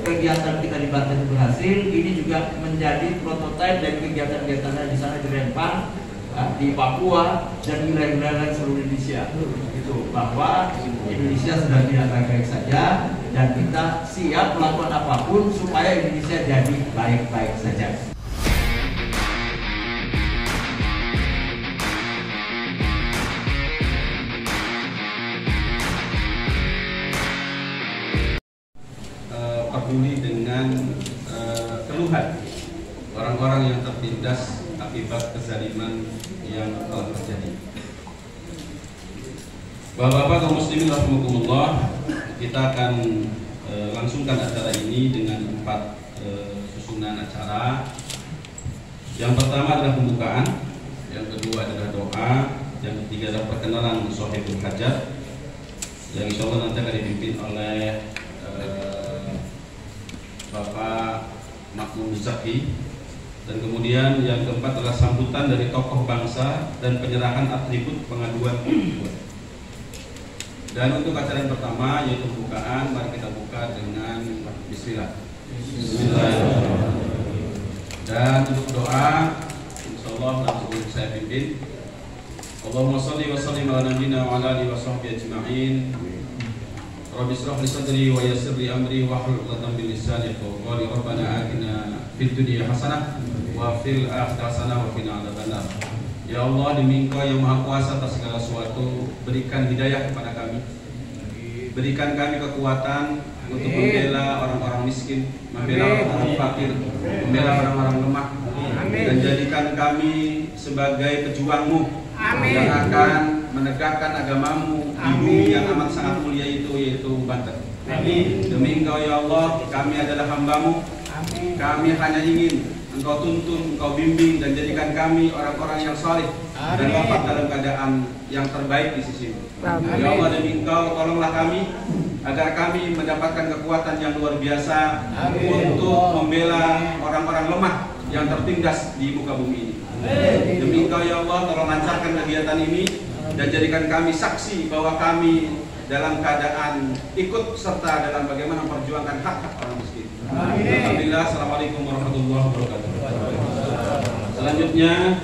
kegiatan kita di Banten berhasil, ini juga menjadi prototipe dari kegiatan-kegiatan di sana di Rempang, di Papua dan wilayah-wilayah seluruh Indonesia. Itu bahwa Indonesia sedang tidak baik-baik saja dan kita siap melakukan apapun supaya Indonesia jadi baik-baik saja. Peduli dengan keluhan orang-orang yang tertindas akibat kezaliman yang telah terjadi. Bapak-bapak kaum muslimin rahimakumullah, kita akan langsungkan acara ini dengan 4 susunan acara. Yang pertama adalah pembukaan, yang kedua adalah doa, yang ketiga adalah perkenalan Sohibul Hajat yang insya Allah nanti akan dipimpin oleh Bapak Makmun Zaki, dan kemudian yang keempat adalah sambutan dari tokoh bangsa dan penyerahan atribut pengaduan. Dan untuk acara yang pertama yaitu pembukaan, mari kita buka dengan Bismillah. Bismillahirrahmanirrahim. Dan untuk doa, insya Allah langsung saya pimpin. Allahumma sholli wa sallim ala nabiyyina wa ala alihi wa sahbihi ajma'in. Rabbi shrah li sadri wa yassir li amri wahlul 'uqdatam min lisani yafqahu qawli. Rabbana atina fid dunya hasanah wa fil akhirati hasanah wa qina adzabannar. Ya Allah, demi Engkau yang Maha Kuasa atas segala sesuatu, berikan hidayah kepada kami. Berikan kami kekuatan untuk membela orang-orang miskin, membela orang-orang fakir, membela orang-orang lemah. Dan jadikan kami sebagai pejuang-Mu yang akan menegakkan agamamu di bumi yang amat sangat mulia itu, yaitu Banten. Demi Engkau ya Allah, kami adalah hamba-Mu. Kami hanya ingin Engkau tuntun, Engkau bimbing, dan jadikan kami orang-orang yang saleh dan wafat dalam keadaan yang terbaik di sisi-Mu. Ya Allah, demi Engkau tolonglah kami agar kami mendapatkan kekuatan yang luar biasa untuk membela orang-orang lemah yang tertindas di muka bumi ini. Demi Engkau ya Allah, tolong lancarkan kegiatan ini dan jadikan kami saksi bahwa kami dalam keadaan ikut serta dalam bagaimana memperjuangkan hak-hak orang miskin. Alhamdulillah. Assalamualaikum warahmatullahi wabarakatuh. Selanjutnya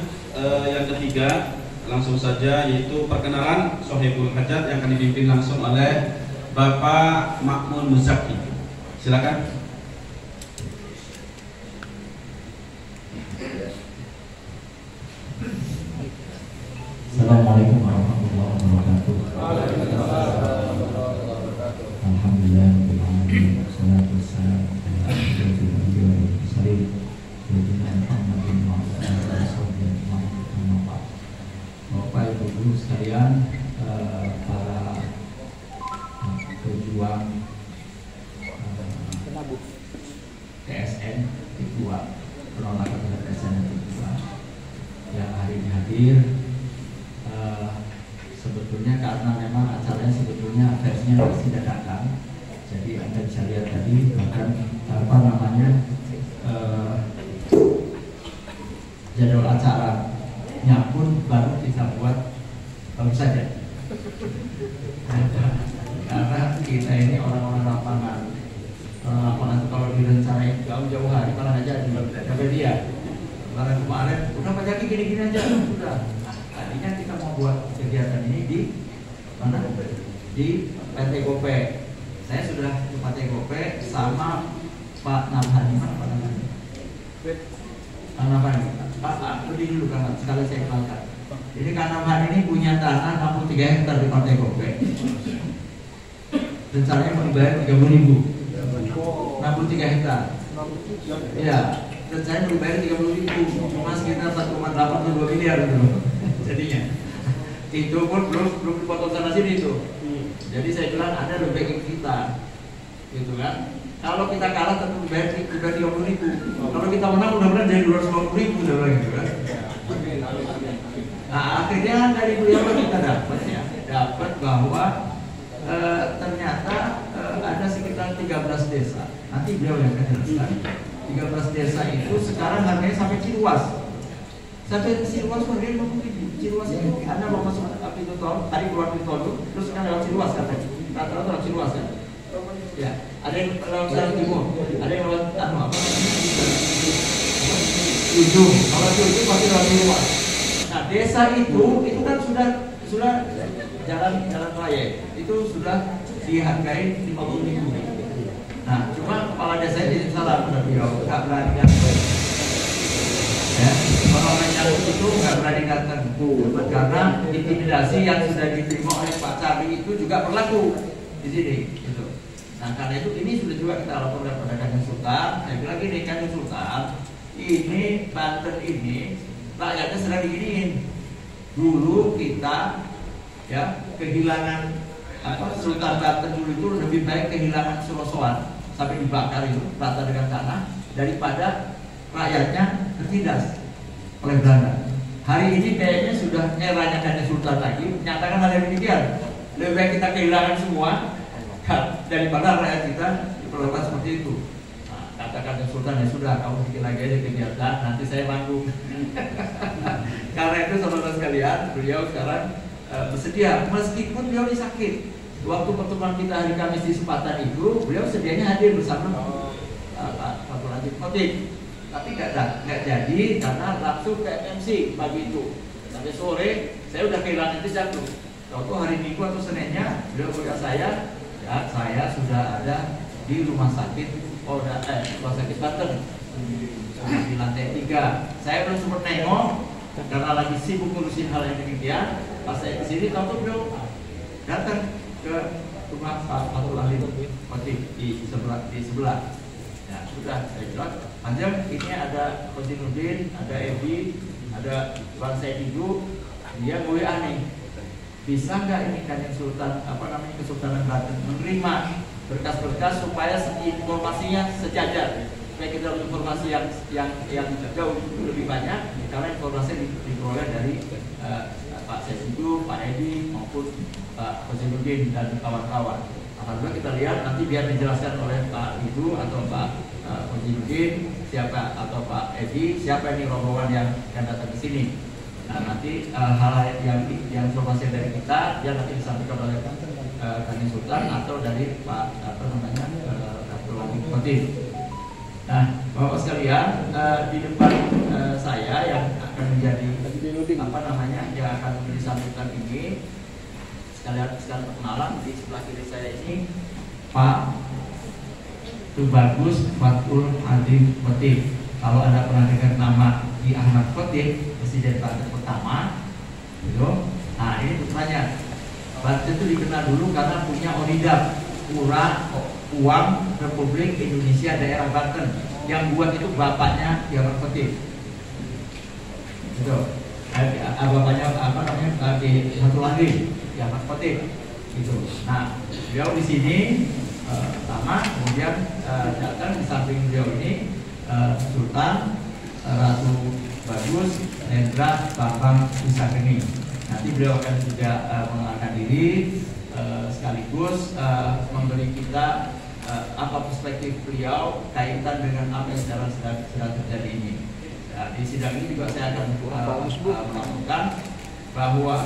yang ketiga, langsung saja, yaitu perkenalan Sohibul Hajat yang akan dipimpin langsung oleh Bapak Makmun Muzaki. Silakan. Assalamualaikum warahmatullahi wabarakatuh. Alhamdulillah, wassalatu wassalamu ala asyrofil anbiya'i wal mursalin sayyidina Muhammadin wa ala alihi wasallam. Bapak Ibu guru sekalian, para pejuang TSN T2, penolakan terhadap TSN T2 yang hari ini hadir. Sebetulnya karena memang acaranya sebetulnya versinya masih dadakan, jadi Anda bisa lihat tadi bahkan jadwal acaranya pun baru kita buat baru saja. Karena kita ini orang-orang lapangan, kalau direncanain jauh-jauh hari malah aja sampai dia. Kemarin udah Pak Jaki gini-gini aja sudah. Tadinya kita mau buat kegiatan ini di mana? Di PT Gope. Saya sudah ke PT Gope sama Pak Nabhani. Mana Pak Nabhani? Pak Nabhani. Pak, berdiri dulu kan, sekali saya kenalkan. Jadi Pak Nabhani ini punya tanah 63 hektar di PT Gope. Rencananya mau dibayar 30.000. 63 hektar. Iya. Dan saya mau dibayar 30.000, cuma sekitar 1,8 atau 2 miliar gitu jadinya. Itu pun belum dipotong sana sini itu. Jadi saya bilang ada lebih kita, gitu kan. Kalau kita kalah tentu dibayar 30.000. Kalau kita menang mudah-mudahan jadi 250.000 gitu kan. Nah akhirnya dari beliau kita dapat bahwa ternyata ada sekitar 13 desa. Nanti beliau yang akan jelaskan. 13 desa itu sekarang harganya sampai Ciluas. Sampai Ciluas harganya 50.000. Ciluas itu Anda mau masuk pintu tol, tadi keluar pintu tol, terus kan lewat Ciluas katanya. Rata-rata lewat Ciluas kan. Ya, ada yang lewat Jalan Timur. ada yang lewat ujung, kalau di ujung pasti lewat luar. Nah desa itu kan sudah jalan raya itu sudah dihargai 50.000. Nah cuma kepala desanya jadi salah pada beliau, nggak berani datang. Ya, kalau menyangkut itu nggak berani datang karena intimidasi yang sudah diterima oleh Pak Cabi itu juga berlaku di sini. Gitu. Nah karena itu ini sudah juga kita laporkan pada Kanjeng Sultan. Saya bilang gini, Kanjeng Sultan, ini Banten ini rakyatnya sedang diginiin. Dulu kita ya kehilangan Sultan Banten dulu itu lebih baik kehilangan Surosoan sampai dibakar itu rata dengan tanah daripada rakyatnya tertindas oleh Belanda. Hari ini kayaknya sudah eranya Kanjeng Sultan lagi menyatakan hal yang demikian. Lebih baik kita kehilangan semua daripada rakyat kita diperlakukan seperti itu. Nah, kata Kanjeng Sultan, ya sudah kamu bikin lagi aja kegiatan, nanti saya manggung. Karena itu saudara sekalian, beliau sekarang bersedia meskipun beliau sakit. Waktu pertemuan kita hari Kamis di Sepatan itu, beliau sedianya hadir bersama Pak Fatul Aziz Khotib. Tapi nggak jadi karena langsung ke MC pagi itu. Sampai sore saya udah kehilangan jejak tuh. Waktu hari Minggu atau Seninnya beliau bilang saya sudah ada di rumah sakit rumah sakit Banten di lantai 3. Saya belum sempat nengok karena lagi sibuk ngurusin hal yang demikian. Pas saya kesini tahu beliau datang ke rumah Pak Fatul Aziz Khotib di sebelah. Ya sudah saya bilang, Panjang ini ada Khosinuddin, ada Ebi, ada Bang Saididu, dia WA nih. Bisa nggak ini Kanjeng Sultan Kesultanan Banten menerima berkas-berkas supaya informasinya sejajar, supaya kita dapat informasi yang jauh lebih banyak karena informasi diperoleh dari Pak Saididu, Pak Edi maupun Pak Khosinuddin dan kawan-kawan. Alhamdulillah kita lihat nanti biar dijelaskan oleh Pak Idu atau Pak Khosinuddin siapa atau Pak Edi siapa ini rombongan yang datang ke sini. Nah nanti hal yang informasi dari kita yang nanti disampaikan oleh Kanjeng Sultan atau dari Pak Fatul Aziz Khotib. Nah Bapak sekalian di depan saya yang akan menjadi yang akan disampaikan ini sekalian perkenalan. Di sebelah kiri saya ini Pak Tubagus Fatul Aziz Khotib. Kalau Anda pernah dengar nama Ki Ahmad Khotib, Presiden Banten pertama, gitu. Nah ini putranya. Banten itu dikenal dulu karena punya ONIDAP, Uang Republik Indonesia Daerah Banten. Yang buat itu bapaknya Ki Ahmad Khotib. Gitu. Bapaknya Ki Fatul Aziz, Ki Ahmad Khotib. Gitu. Nah, beliau di sini pertama, kemudian datang di samping beliau ini Sultan Ratu Bagus Nendra Bambang Wisageni. Nanti beliau akan juga mengenalkan diri sekaligus memberi kita apa perspektif beliau kaitan dengan apa yang sedang terjadi ini. Nah, di sidang ini juga saya akan melakukan bahwa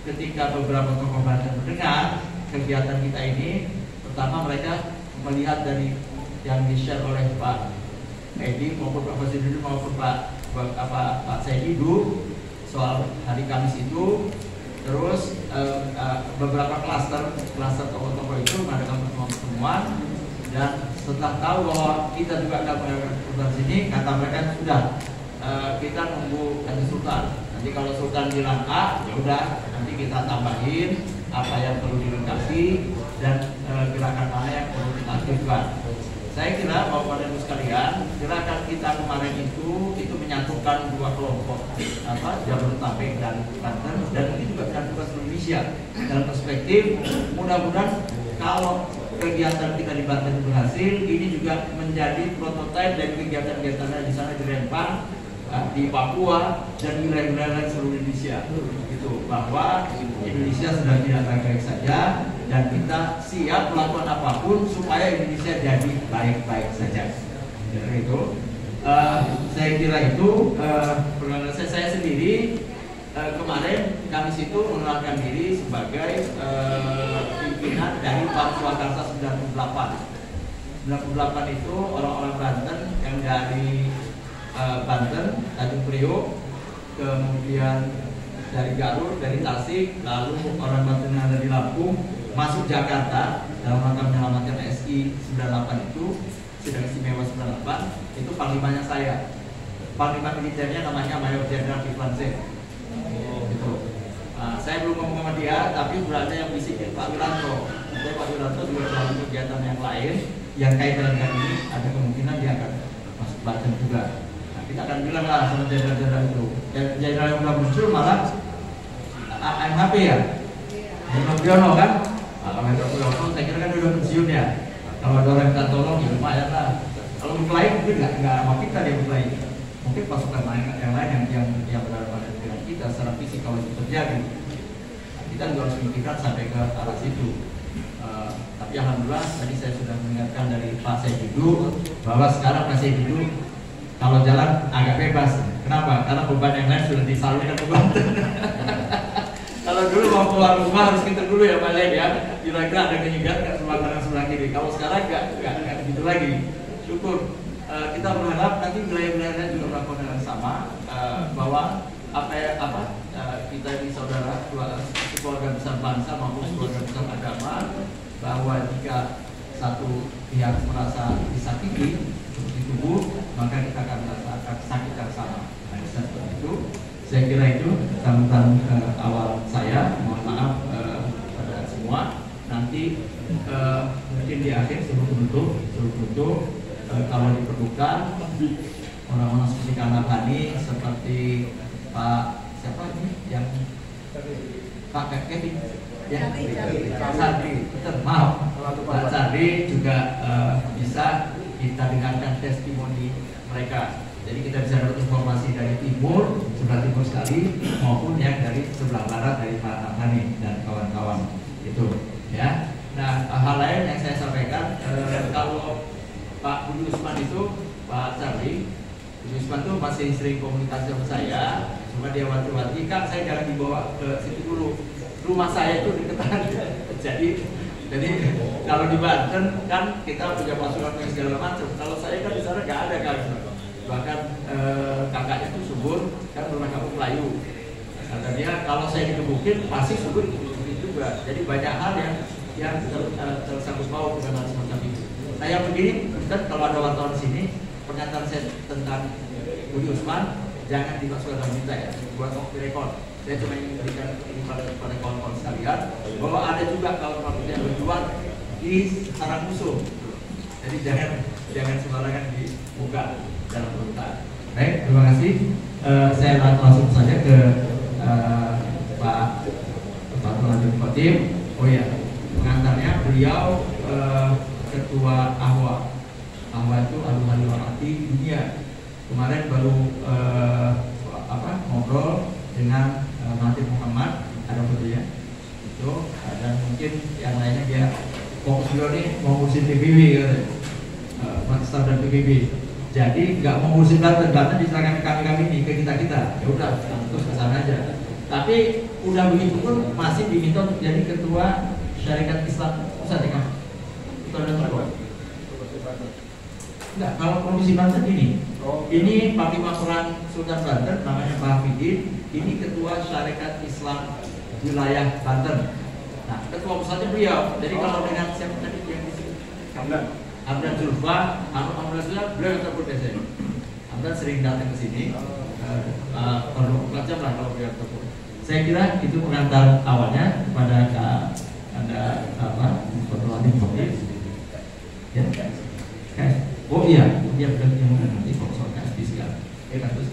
ketika beberapa tokoh Banten mendengar kegiatan kita ini, pertama mereka melihat dari yang di-share oleh Pak Edi maupun Pak Khosinuddin maupun Pak Saididu soal hari Kamis itu, terus beberapa klaster tokoh-tokoh itu mengadakan pertemuan dan setelah tahu bahwa kita juga akan mengadakan pertemuan sini, kata mereka sudah kita nunggu Kanjeng Sultan. Nanti kalau Sultan bilang A, ya udah nanti kita tambahin apa yang perlu dilengkapi dan gerakan mana yang perlu kita aktifkan. Saya kira Bapak dan Ibu sekalian, gerakan kita kemarin itu menyatukan dua kelompok, Jabodetabek dan Banten, dan ini juga menyatukan seluruh Indonesia. Dalam perspektif, mudah-mudahan kalau kegiatan kita di Banten berhasil, ini juga menjadi prototipe dari kegiatan-kegiatan di sana di Rempang, di Papua dan wilayah-wilayah seluruh Indonesia. Gitu, bahwa Indonesia sedang tidak baik-baik saja dan kita siap melakukan apapun supaya Indonesia jadi baik-baik saja. Jadi itu, saya kira itu saya sendiri kemarin Kamis itu mengenalkan diri sebagai pimpinan dari Papua Karsa 98. 98 itu orang-orang Banten yang dari Banten, Tanjung Priok, kemudian dari Garut, dari Tasik, lalu orang Banten yang ada di Lampung masuk Jakarta dalam rangka menyelamatkan SI 98 itu, sidang istimewa 98 itu panglimanya saya. Panglima militernya namanya Mayor Jenderal Kiflan Zain. Gitu. Saya belum ngomong sama dia, tapi berada yang bisikin Pak Wiranto. Jadi Pak Wiranto juga dalam kegiatan yang lain yang kaitan dengan ini, ada kemungkinan dia akan masuk Banten juga. Nah, kita akan bilang lah sama jenderal-jenderal itu. Jenderal yang udah muncul malah AMHP ya, Hendro Priyono kan. Kalau Hendro Priyono saya kira kan udah pensiun ya. Kalau ada orang minta tolong ya lumayan lah. Kalau berkelahi mungkin nggak sama kita dia berkelahi. Mungkin pasukan yang lain yang berhadapan dengan kita secara fisik kalau itu terjadi. Nah, kita juga harus memikirkan sampai ke arah situ. Tapi alhamdulillah tadi saya sudah mendengarkan dari Pak Saididu bahwa sekarang Pak Saididu kalau jalan agak bebas. Kenapa? Karena beban yang lain sudah disalurkan ke Banten. Kalau dulu mau keluar rumah harus kita dulu ya Pak Lek ya. Kira-kira ada kenyegat nggak sebelah kanan sebelah kiri. Kalau sekarang nggak begitu lagi. Syukur. Kita berharap nanti wilayah-wilayah lain juga melakukan hal yang sama, bahwa kita ini saudara keluarga besar bangsa maupun keluarga besar agama, bahwa jika satu pihak merasa disakiti di tubuh, maka kita akan merasakan sakit yang sama. Nah, seperti itu. Saya kira itu sambutan awal saya. Mohon maaf pada semua. Nanti mungkin di akhir sebelum tutup kalau diperlukan orang-orang seperti Kang Nabhani, seperti Pak siapa ini yang Pak Kevin ya, Pak Sandi, maaf Pak Sandi juga bisa kita dengarkan testimoni mereka. Jadi kita bisa dapat informasi dari timur, sebelah timur sekali, maupun yang dari sebelah barat dari Pak Nabhani dan kawan-kawan itu ya. Nah, hal lain yang saya sampaikan, kalau Pak Budi Usman itu, Pak Charlie, Budi Usman itu masih sering komunikasi sama saya. Cuma dia wanti-wanti, Kak saya jangan dibawa ke situ dulu. Rumah saya itu deketan. Jadi kalau di Banten kan kita punya pasukan yang segala macam. Kalau saya kan di sana nggak ada kan. Bahkan kakaknya itu subur kan pernah kampung Melayu. Kata dia kalau saya dikebukin pasti subur dikebukin juga. Jadi banyak hal yang tersangkut paut dengan semacam itu. Nah yang begini, kan kalau ada wartawan di sini, pernyataan saya tentang Budi Usman jangan dimasukkan dalam berita ya, buat off the record. Saya cuma ingin memberikan ini pada kawan-kawan sekalian bahwa ada juga kawan-kawan yang berjuang di sarang musuh. Jadi jangan sembarangan dibuka dalam berita. Baik, terima kasih. Saya langsung saja ke Pak Lanjut Khotib. Oh ya, pengantarnya beliau Ketua AHWA. AHWA itu Alumni Warahmati Dunia. Kemarin baru ngobrol dengan Mahathir Muhammad, ada fotonya itu, dan mungkin yang lainnya dia fokus beliau nih mau ngurusin PBB Master dan PBB. Jadi nggak mau ngurusin Banten diserahkan ke kami ini, ke kita. Ya udah, terus ke sana aja. Tapi udah begitu pun masih diminta untuk jadi Ketua Syarikat Islam Pusat ya kan? Itu ada ketua. Enggak, kalau Provinsi Banten ini Panglima Perang Sultan Banten namanya Pak Hafidin, ini Ketua Syarikat Islam Wilayah Banten. Nah, Ketua Pusatnya beliau. Jadi kalau dengan siapa tadi yang di sini? Hamdan Zulfa, beliau yang telepon biasanya. Hamdan sering datang ke sini. Kalau macam lah kalau beliau telepon. Saya kira itu pengantar awalnya kepada Anda Ketua Tim. Ya. Oh iya, dia benar yang mengerti soal KSB sekarang. Ya kan terus.